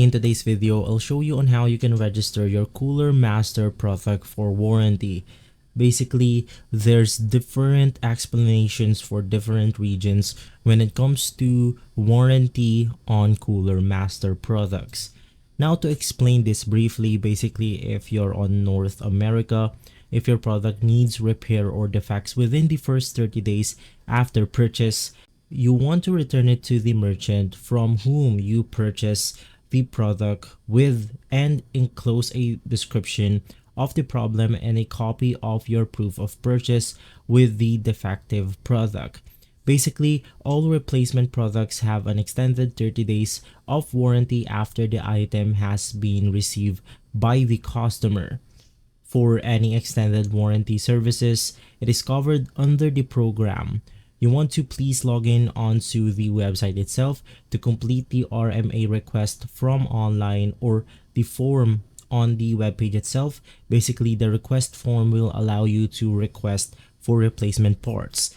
In today's video, I'll show you on how you can register your Cooler Master product for warranty. Basically, there's different explanations for different regions when it comes to warranty on Cooler Master products. Now to explain this briefly, basically if you're on North America, if your product needs repair or defects within the first 30 days after purchase, you want to return it to the merchant from whom you purchase the product with and enclose a description of the problem and a copy of your proof of purchase with the defective product. Basically, all replacement products have an extended 30 days of warranty after the item has been received by the customer. For any extended warranty services, it is covered under the program. You want to please log in onto the website itself to complete the RMA request from online or the form on the webpage itself. Basically, the request form will allow you to request for replacement parts.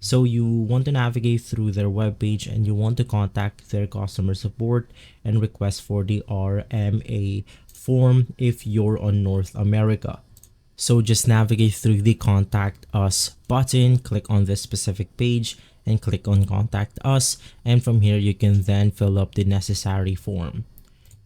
So you want to navigate through their webpage and you want to contact their customer support and request for the RMA form if you're on North America. So just navigate through the Contact Us button, click on this specific page and click on Contact Us, and from here you can then fill up the necessary form.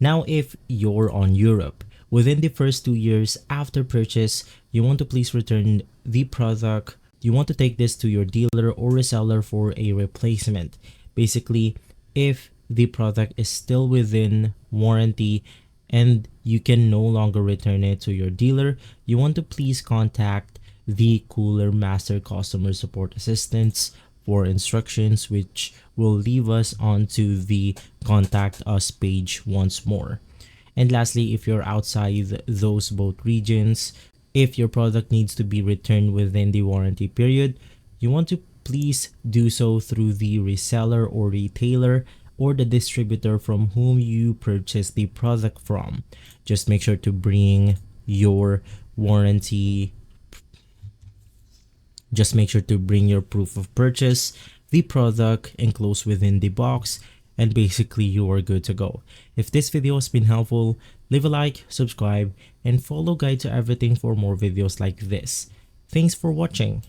Now if you're on Europe, within the first 2 years after purchase, you want to please return the product. You want to take this to your dealer or reseller for a replacement. Basically, if the product is still within warranty and you can no longer return it to your dealer, you want to please contact the Cooler Master customer support assistants for instructions, which will leave us onto the Contact Us page once more. And lastly, if you're outside those both regions, if your product needs to be returned within the warranty period, you want to please do so through the reseller or retailer or the distributor from whom you purchase the product from. Just make sure to bring your warranty. Just make sure to bring your proof of purchase, the product enclosed within the box, and basically you are good to go. If this video has been helpful, leave a like, subscribe, and follow Guide to Everything for more videos like this. Thanks for watching.